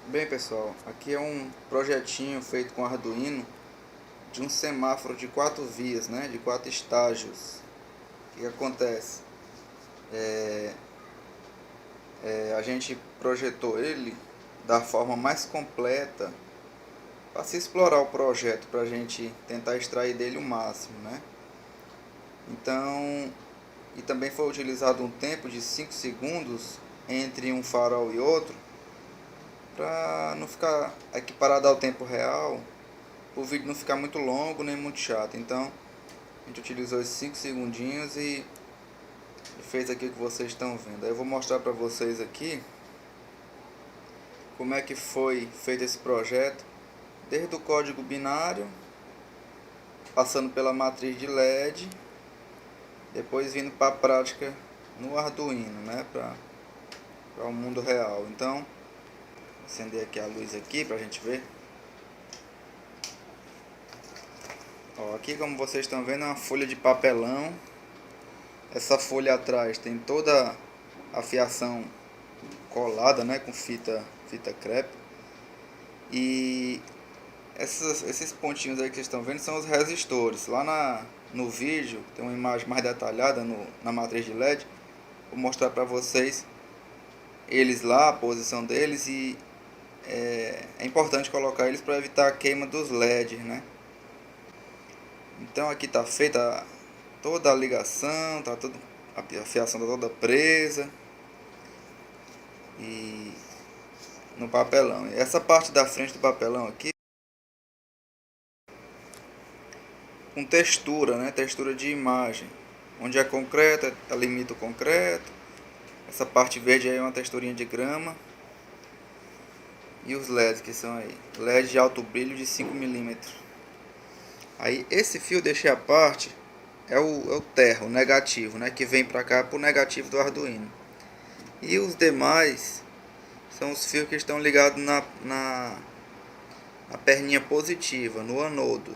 Bem pessoal, aqui é um projetinho feito com Arduino de um semáforo de 4 vias, né, de 4 estágios. O que acontece? A gente projetou ele da forma mais completa para se explorar o projeto, para a gente tentar extrair dele o máximo, né? Então, e também foi utilizado um tempo de 5 segundos entre um farol e outro, para não ficar equiparado ao tempo real, o vídeo não ficar muito longo nem muito chato. Então a gente utilizou esses 5 segundinhos e fez aqui o que vocês estão vendo. Aí eu vou mostrar para vocês aqui como é que foi feito esse projeto, desde o código binário, passando pela matriz de LED, depois vindo para a prática no Arduino, né, para o mundo real. Então vou acender aqui a luz aqui para a gente ver. Ó, aqui, como vocês estão vendo, é uma folha de papelão. Essa folha atrás tem toda a fiação colada, né, com fita crepe. E esses pontinhos aí que vocês estão vendo são os resistores. Lá no vídeo tem uma imagem mais detalhada na matriz de LED. Vou mostrar para vocês eles lá, a posição deles, e é importante colocar eles para evitar a queima dos LEDs, né? Então aqui está feita toda a ligação, a fiação está toda presa e no papelão. E essa parte da frente do papelão aqui com textura, né? Textura de imagem. Onde é concreto, limita o concreto. Essa parte verde aí é uma texturinha de grama. E os LEDs que são aí, LED de alto brilho de 5 mm. Aí esse fio deixei à parte, é o terra, o negativo, né, que vem para cá para o negativo do Arduino. E os demais são os fios que estão ligados na perninha positiva, no anodo.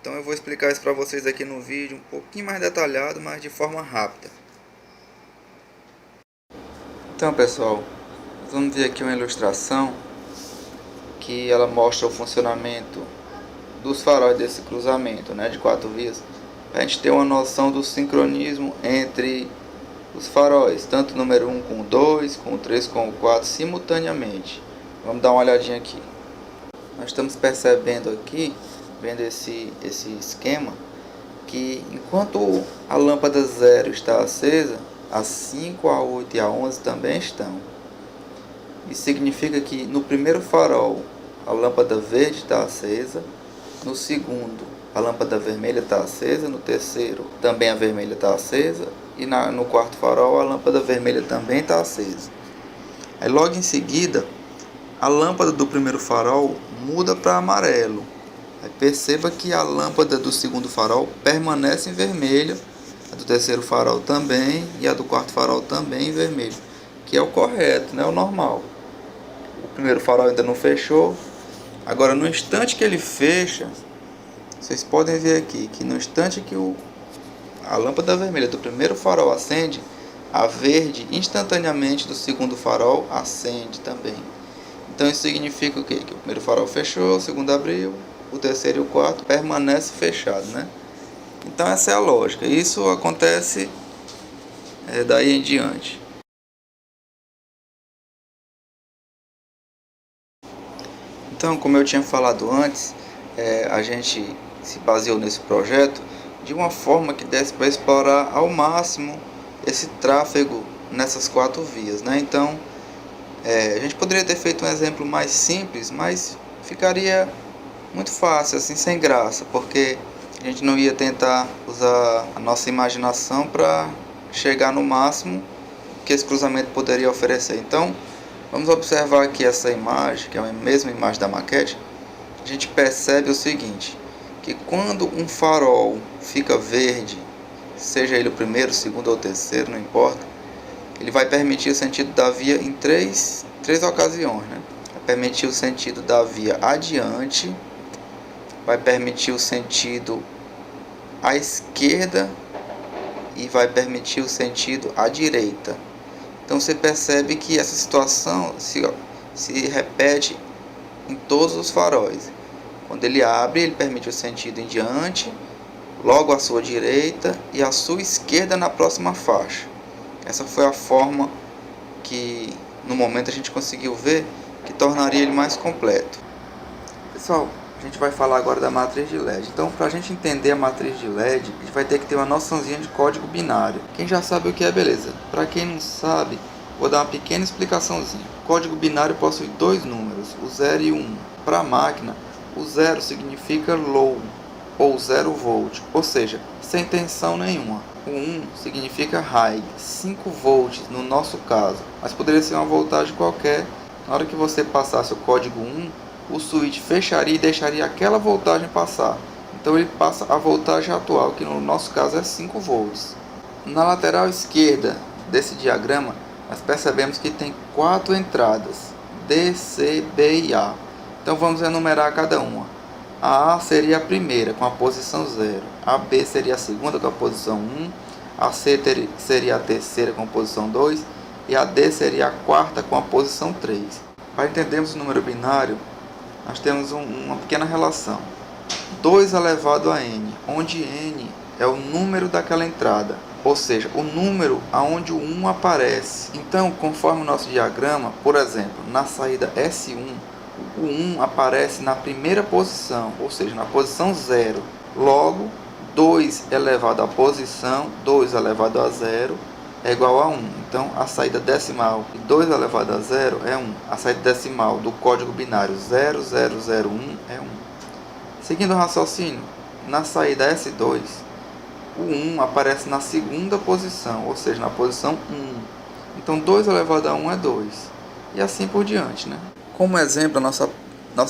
Então eu vou explicar isso para vocês aqui no vídeo, um pouquinho mais detalhado, mas de forma rápida. Então pessoal, vamos ver aqui uma ilustração que ela mostra o funcionamento dos faróis desse cruzamento, né, de 4 vias, para a gente ter uma noção do sincronismo entre os faróis, tanto o número 1 com o 2, com o 3 com o 4 simultaneamente. Vamos dar uma olhadinha aqui. Nós estamos percebendo aqui, vendo esse esquema, que enquanto a lâmpada 0 está acesa, a 5, a 8 e a 11 também estão. Isso significa que no primeiro farol a lâmpada verde está acesa, no segundo a lâmpada vermelha está acesa, no terceiro também a vermelha está acesa e no quarto farol a lâmpada vermelha também está acesa. Aí logo em seguida a lâmpada do primeiro farol muda para amarelo. Aí perceba que a lâmpada do segundo farol permanece em vermelho, a do terceiro farol também e a do quarto farol também em vermelho, que é o correto, né, o normal. O primeiro farol ainda não fechou. Agora no instante que ele fecha, vocês podem ver aqui que no instante que a lâmpada vermelha do primeiro farol acende, a verde instantaneamente do segundo farol acende também. Então isso significa o quê? Que o primeiro farol fechou, o segundo abriu, o terceiro e o quarto permanece fechado, né? Então essa é a lógica. Isso acontece daí em diante. Então, como eu tinha falado antes, a gente se baseou nesse projeto de uma forma que desse para explorar ao máximo esse tráfego nessas 4 vias, né? Então, a gente poderia ter feito um exemplo mais simples, mas ficaria muito fácil, assim, sem graça, porque a gente não ia tentar usar a nossa imaginação para chegar no máximo que esse cruzamento poderia oferecer. Então, vamos observar aqui essa imagem, que é a mesma imagem da maquete. A gente percebe o seguinte, que quando um farol fica verde, seja ele o primeiro, o segundo ou o terceiro, não importa, ele vai permitir o sentido da via em três ocasiões, né? Vai permitir o sentido da via adiante, vai permitir o sentido à esquerda e vai permitir o sentido à direita. Então você percebe que essa situação se repete em todos os faróis. Quando ele abre, ele permite o sentido em diante, logo à sua direita e à sua esquerda na próxima faixa. Essa foi a forma que no momento a gente conseguiu ver que tornaria ele mais completo. Pessoal, a gente vai falar agora da matriz de LED. Então, para a gente entender a matriz de LED, a gente vai ter que ter uma noçãozinha de código binário. Quem já sabe o que é, beleza. Para quem não sabe, vou dar uma pequena explicaçãozinha. O código binário possui dois números, o 0 e o 1. Para a máquina, o 0 significa low, ou 0 volt, ou seja, sem tensão nenhuma. O 1 significa high, 5 volts no nosso caso, mas poderia ser uma voltagem qualquer. Na hora que você passasse o código 1, o switch fecharia e deixaria aquela voltagem passar. Então ele passa a voltagem atual, que no nosso caso é 5 volts. Na lateral esquerda desse diagrama, nós percebemos que tem 4 entradas, D, C, B e A. Então vamos enumerar cada uma. A A seria a primeira, com a posição 0. A B seria a segunda, com a posição 1. A C seria a terceira, com a posição 2. E a D seria a quarta, com a posição 3. Para entendermos o número binário, nós temos uma pequena relação. 2 elevado a n, onde n é o número daquela entrada, ou seja, o número aonde o 1 aparece. Então, conforme o nosso diagrama, por exemplo, na saída S1, o 1 aparece na primeira posição, ou seja, na posição 0. Logo, 2 elevado à posição 2 elevado a 0 é igual a 1. Então, a saída decimal de 2 elevado a 0 é 1. A saída decimal do código binário 0001 é 1. Seguindo o raciocínio, na saída S2, o 1 aparece na segunda posição, ou seja, na posição 1. Então, 2 elevado a 1 é 2. E assim por diante, né? Como exemplo, a nossa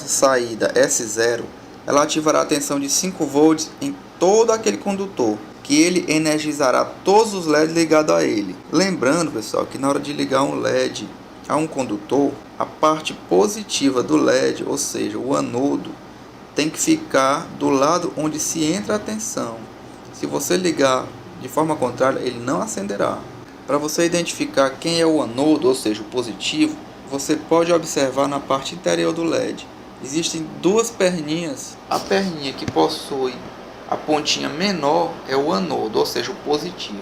saída S0, ela ativará a tensão de 5 volts em todo aquele condutor, que ele energizará todos os LEDs ligados a ele. Lembrando, pessoal, que na hora de ligar um LED a um condutor, a parte positiva do LED, ou seja, o anodo, tem que ficar do lado onde se entra a tensão. Se você ligar de forma contrária, ele não acenderá. Para você identificar quem é o anodo, ou seja, o positivo, você pode observar na parte interior do LED. Existem duas perninhas. A perninha que possui a pontinha menor é o anodo, ou seja, o positivo.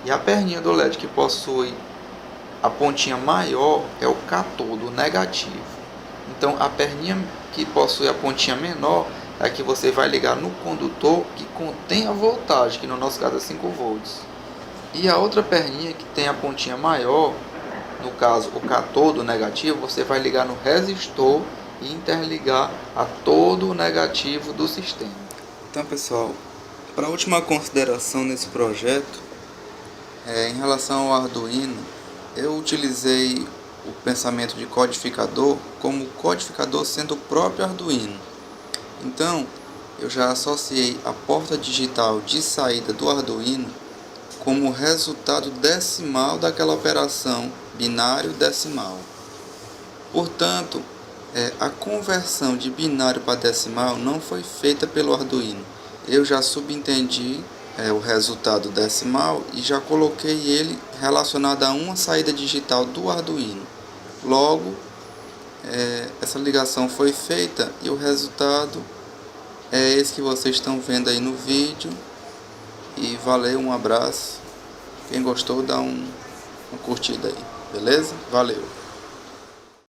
E a perninha do LED que possui a pontinha maior é o cátodo, o negativo. Então, a perninha que possui a pontinha menor é a que você vai ligar no condutor que contém a voltagem, que no nosso caso é 5 volts. E a outra perninha que tem a pontinha maior, no caso o cátodo negativo, você vai ligar no resistor e interligar a todo o negativo do sistema. Então, pessoal, para a última consideração nesse projeto, em relação ao Arduino, eu utilizei o pensamento de codificador como codificador sendo o próprio Arduino. Então, eu já associei a porta digital de saída do Arduino como resultado decimal daquela operação binário-decimal. Portanto, a conversão de binário para decimal não foi feita pelo Arduino. Eu já subentendi o resultado decimal e já coloquei ele relacionado a uma saída digital do Arduino. Logo, essa ligação foi feita e o resultado é esse que vocês estão vendo aí no vídeo. E valeu, um abraço. Quem gostou, dá uma curtida aí, beleza? Valeu!